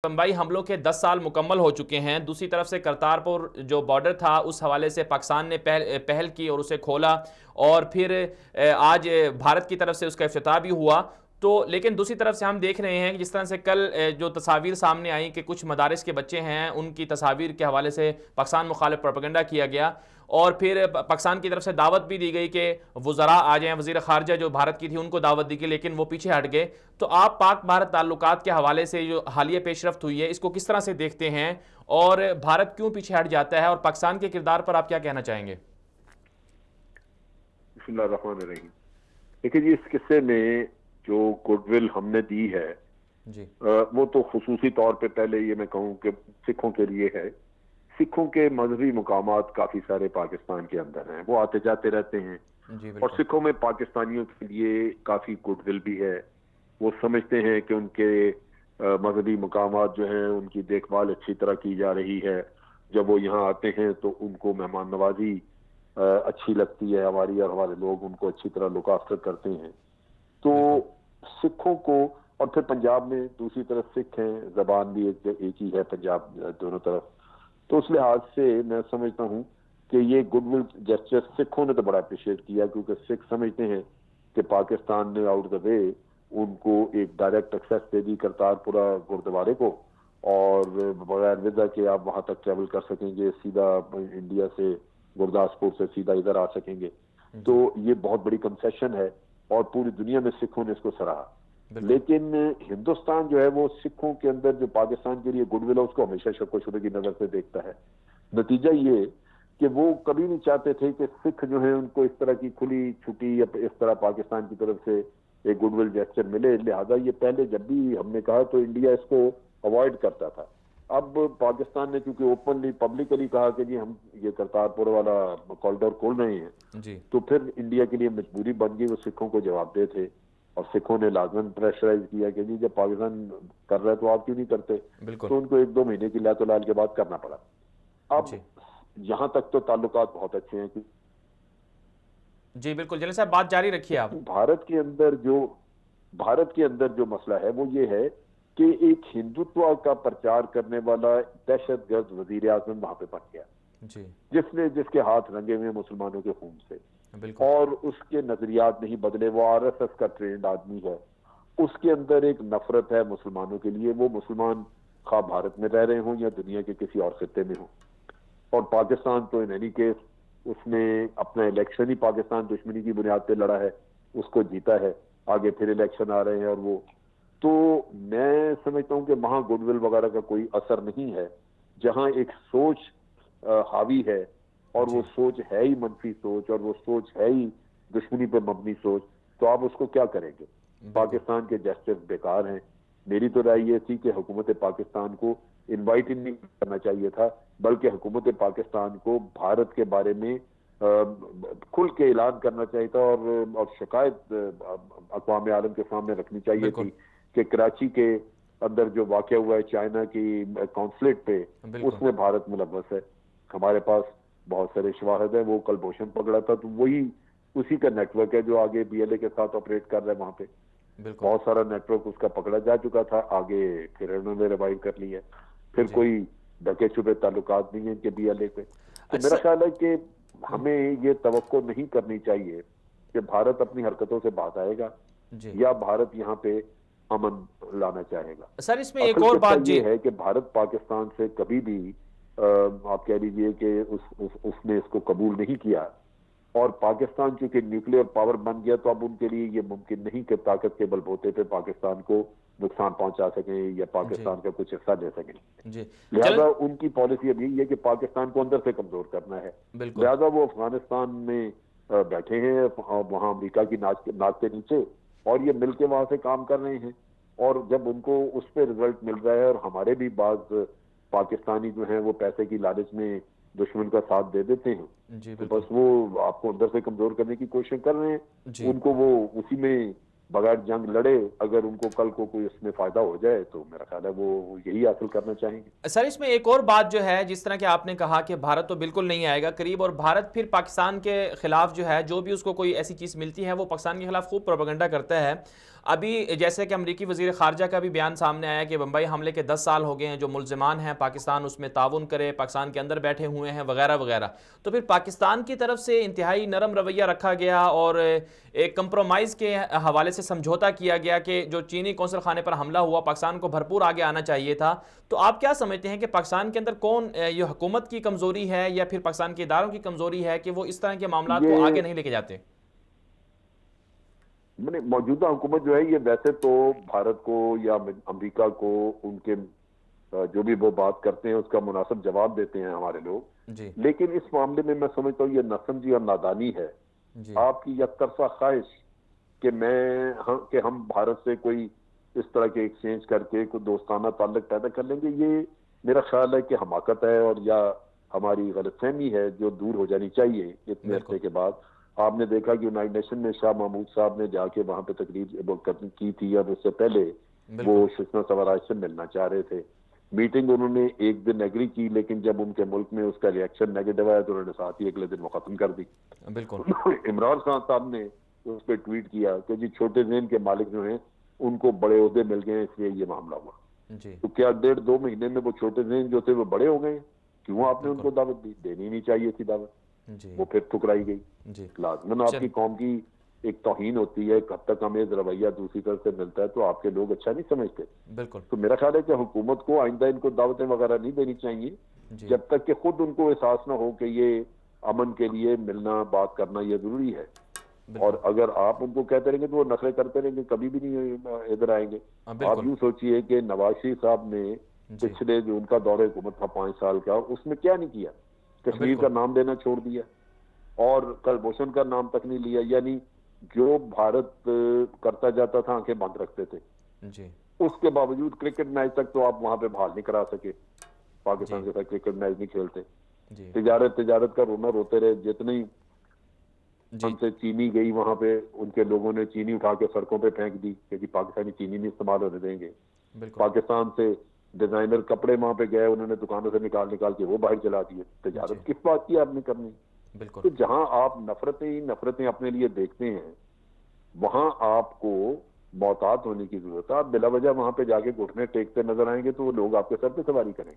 बम्बई हमलों के 10 साल मुकम्मल हो चुके हैं। दूसरी तरफ से करतारपुर जो बॉर्डर था उस हवाले से पाकिस्तान ने पहल की और उसे खोला, और फिर आज भारत की तरफ से उसका इफ्तिताह भी हुआ। तो लेकिन दूसरी तरफ से हम देख रहे हैं कि जिस तरह से कल जो तस्वीर सामने आई कि कुछ मदारिस के बच्चे हैं, उनकी तस्वीर के हवाले से पाकिस्तान मुखालिफ प्रोपेगेंडा किया गया, और फिर पाकिस्तान की तरफ से दावत भी दी गई कि वज़रा आ जाएं, वज़ीर ख़ारजा जो भारत की थी उनको दावत दी गई, लेकिन वो पीछे हट गए। तो आप पाक भारत ताल्लुकात के हवाले से जो हालिया पेशरफ्त हुई है, इसको किस तरह से देखते हैं, और भारत क्यों पीछे हट जाता है, और पाकिस्तान के किरदार पर आप क्या कहना चाहेंगे? बिस्मिल्लाहिर्रहमानिर्रहीम। देखिए जी, इस किस्से में जो गुडविल हमने दी है जी वो तो खुसूसी तौर पे पहले ये मैं कहूँ कि सिखों के लिए है। सिखों के मजहबी मुकामात काफी सारे पाकिस्तान के अंदर हैं, वो आते जाते रहते हैं, जी और बिल्कुल। सिखों में पाकिस्तानियों के लिए काफी गुडविल भी है। वो समझते हैं कि उनके मजहबी मुकामात जो हैं उनकी देखभाल अच्छी तरह की जा रही है। जब वो यहाँ आते हैं तो उनको मेहमान नवाजी अच्छी लगती है हमारी, और हमारे लोग उनको अच्छी तरह लुक आफ्टर करते हैं। तो बिल्कुल। सिखों को, और फिर पंजाब में दूसरी तरफ सिख हैं, जबान भी एक ही है पंजाब दोनों तरफ। तो उस लिहाज से मैं समझता हूँ कि ये गुडविल जेस्चर सिखों ने तो बड़ा अप्रिशिएट किया, क्योंकि सिख समझते हैं कि पाकिस्तान ने आउट द वे उनको एक डायरेक्ट एक्सेस दे दी करतारपुरा गुरुद्वारे को, और बगैर वीजा के आप वहां तक ट्रेवल कर सकेंगे, सीधा इंडिया से गुरदासपुर से सीधा इधर आ सकेंगे। तो जी ये बहुत बड़ी कंसेशन है, और पूरी दुनिया में सिखों ने इसको सराहा। बिल्कुल। लेकिन हिंदुस्तान जो है वो सिखों के अंदर जो पाकिस्तान के लिए गुडविल है उसको हमेशा शक्को शुबे की नजर से देखता है। नतीजा ये कि वो कभी नहीं चाहते थे कि सिख जो है उनको इस तरह की खुली छुट्टी या इस तरह पाकिस्तान की तरफ से एक गुडविल जेस्चर मिले। लिहाजा ये पहले जब भी हमने कहा तो इंडिया इसको अवॉइड करता था। अब पाकिस्तान ने क्योंकि ओपनली पब्लिकली कहा कि जी हम ये करतारपुर वाला कॉरिडोर खोल रहे हैं, जी तो फिर इंडिया के लिए मजबूरी बन गई वो सिखों को जवाब दे थे, और सिखों ने लाजमन प्रेशराइज किया कि जी जब पाकिस्तान कर रहा है तो आप क्यों नहीं करते। बिल्कुल। तो उनको 1-2 महीने की लातोलाल के बाद करना पड़ा। अब जी यहां तक तो ताल्लुकात बहुत अच्छे हैं कि जी बिल्कुल, जलील साहब बात जारी रखिए आप। भारत के अंदर जो मसला है वो ये है कि एक हिंदुत्व का प्रचार करने वाला दहशतगर्द वजीर आजम वहां पे बन गया, जी जिसके हाथ रंगे हुए मुसलमानों के खून से, बिल्कुल। और उसके नजरियात नहीं बदले। वो आरएसएस का ट्रेंड आदमी है, उसके अंदर एक नफरत है मुसलमानों के लिए। वो मुसलमान खा भारत में रह रहे हों या दुनिया के किसी और खिते में हो। और पाकिस्तान तो इन एनी केस उसने अपना इलेक्शन ही पाकिस्तान दुश्मनी की बुनियाद पे लड़ा है, उसको जीता है। आगे फिर इलेक्शन आ रहे हैं, और वो तो मैं समझता हूं कि वहां गुडविल वगैरह का कोई असर नहीं है। जहां एक सोच हावी है, और वो जी सोच है ही मनफी सोच, और वो सोच है ही दुश्मनी पर मबनी सोच, तो आप उसको क्या करेंगे। बिल्कुल। पाकिस्तान के जेस्चर्स बेकार हैं। मेरी तो राय ये थी कि हुकूमत पाकिस्तान को इनवाइट ही नहीं करना चाहिए था, बल्कि हुकूमत पाकिस्तान को भारत के बारे में खुल के ऐलान करना चाहिए था, और शिकायत अक़वाम आलम के सामने रखनी चाहिए थी बिल्कुल। कि कराची के अंदर जो वाक़या हुआ है चाइना की कॉन्सुलेट पे, बिल्कुल। उसमें भारत मुलव्वस है। हमारे पास बहुत सारे शवाहिद हैं। वो कल भूषण पकड़ा था, तो वही उसी का नेटवर्क है जो आगे बीएलए के साथ ऑपरेट कर रहा है। वहां पे बिल्कुल। बहुत सारा नेटवर्क उसका पकड़ा जा चुका था, आगे फिर उन्होंने रिवाइव कर लिया। फिर जी कोई ढके छुपे ताल्लुकात नहीं है इनके बीएलए पे। तो मेरा अच्छा। ख्याल है कि हमें ये तवक्को नहीं करनी चाहिए कि भारत अपनी हरकतों से बात आएगा, जी या भारत यहाँ पे अमन लाना चाहेगा। सर, इसमें एक असल और किस्सा बात जी। ये है कि भारत पाकिस्तान से कभी भी आप कह लीजिए कि उसने इसको कबूल नहीं किया, और पाकिस्तान चूंकि न्यूक्लियर पावर बन गया, तो अब उनके लिए ये मुमकिन नहीं कि ताकत के बलबूते पे पाकिस्तान को नुकसान पहुंचा सकें या जी पाकिस्तान का कुछ हिस्सा ले सकें। जी चल। लिहाजा उनकी पॉलिसी अब यही है कि पाकिस्तान को अंदर से कमजोर करना है। बिल्कुल। लिहाजा वो अफगानिस्तान में बैठे हैं, वहां अमेरिका की नाक के नीचे, और ये मिलके वहां से काम कर रहे हैं। और जब उनको उस पर रिजल्ट मिल रहा है, और हमारे भी बाज पाकिस्तानी जो हैं वो पैसे की लालच में दुश्मन का साथ दे देते हैं, जी तो बिल्कुल। बस वो आपको अंदर से कमजोर करने की कोशिश कर रहे हैं। जी उनको वो उसी में बगैर जंग लड़े, अगर उनको कल को कोई उसमें फायदा हो जाए, तो मेरा ख्याल है वो यही हासिल करना चाहेंगे। सर, इसमें एक और बात जो है, जिस तरह कि आपने कहा कि भारत तो बिल्कुल नहीं आएगा करीब, और भारत फिर पाकिस्तान के खिलाफ जो है, जो भी उसको कोई ऐसी चीज़ मिलती है वो पाकिस्तान के खिलाफ खूब प्रोपेगेंडा करता है। अभी जैसे कि अमरीकी वज़ीर ख़ारजा का भी बयान सामने आया कि बम्बई हमले के 10 साल हो गए हैं, जो मुल्ज़िमान हैं पाकिस्तान उसमें ताउन करे, पाकिस्तान के अंदर बैठे हुए हैं वगैरह वगैरह। तो फिर पाकिस्तान की तरफ से इंतहाई नरम रवैया रखा गया और एक कंप्रोमाइज़ के हवाले से समझौता किया गया कि जो चीनी कौंसल खाने पर हमला हुआ, पाकिस्तान को भरपूर आगे आना चाहिए था। तो आप क्या समझते हैं कि पाकिस्तान के अंदर कौन ये हुकूमत की कमज़ोरी है या फिर पाकिस्तान के इदारों की कमज़ोरी है कि वो इस तरह के मामला को ये आगे नहीं लेके जाते? मैंने मौजूदा हुकूमत जो है ये वैसे तो भारत को या अमेरिका को उनके जो भी वो बात करते हैं उसका मुनासिब जवाब देते हैं हमारे लोग। जी लेकिन इस मामले में मैं समझता हूँ ये नासमझी और नादानी है, जी आपकी यकतरफा ख्वाहिश कि हम भारत से कोई इस तरह के एक्सचेंज करके कोई दोस्ताना ताल्लुक पैदा कर लेंगे। ये मेरा ख्याल है कि हमाकत है और या हमारी गलतफहमी है जो दूर हो जानी चाहिए। इतने अरसे बिल्कुल के बाद आपने देखा कि यूनाइटेड नेशन में शाह महमूद साहब ने जाके वहां पे तकरीर वो की थी और उससे पहले वो बिल्कुल सुषमा स्वराज से मिलना चाह रहे थे। मीटिंग उन्होंने एक दिन एग्री की, लेकिन जब उनके मुल्क में उसका रिएक्शन नेगेटिव आया तो उन्होंने साथ ही अगले दिन वो खत्म कर दी। बिल्कुल इमरान खान साहब ने उस पर ट्वीट किया कि जी छोटे जेन के मालिक जो हैं उनको बड़े ओहदे मिल गए इसलिए ये मामला हुआ। जी तो क्या 1.5-2 महीने में वो छोटे जेन जो थे वो बड़े हो गए? क्यों आपने बिल्कुल उनको दावत दी? देनी नहीं चाहिए थी दावत, जी वो फिर ठुकराई गई। जी लाजमन आपकी चल कौम की एक तौहीन होती है, कब तक हमें रवैया दूसरी तरफ से मिलता है तो आपके लोग अच्छा नहीं समझते। बिल्कुल तो मेरा ख्याल है कि हुकूमत को आइंदा इनको दावतें वगैरह नहीं देनी चाहिए जी जब तक कि खुद उनको एहसास ना हो कि ये अमन के लिए मिलना बात करना ये जरूरी है। बिल्कुल और अगर आप उनको कहते रहेंगे तो वो नखरे करते रहेंगे, कभी भी नहीं इधर आएंगे। आप बिल्कुल यूं सोचिए कि नवाज शरीफ साहब ने जी पिछले जो उनका दौरे हुकूमत था 5 साल का, उसमें क्या नहीं किया? कश्मीर का बिल्कुल नाम लेना छोड़ दिया और कलभूषण का नाम तक नहीं लिया। यानी जो भारत करता जाता था आंखें बंद रखते थे। जी उसके बावजूद क्रिकेट मैच तक तो आप वहां पे बहाल नहीं करा सके। जी पाकिस्तान के साथ क्रिकेट मैच नहीं खेलते। जी तिजारत तिजारत का रोना रोते रहे। जितनी जी हमसे चीनी गई वहां पे उनके लोगों ने चीनी उठा के सड़कों पे फेंक दी क्योंकि पाकिस्तानी चीनी नहीं इस्तेमाल होने देंगे। बिल्कुल पाकिस्तान से डिजाइनर कपड़े वहां पे गए, उन्होंने दुकानों से निकाल निकाल के वो बाहर चला दिए। जी तिजारत किस बात की आपने करनी? बिल्कुल तो जहां आप नफरतें ही नफरतें अपने लिए देखते हैं वहां आपको मोहतात होने की जरूरत है। आप बिला वजह वहां पे जाके घुटने टेकते नजर आएंगे तो वो लोग आपके सर पे सवारी करेंगे।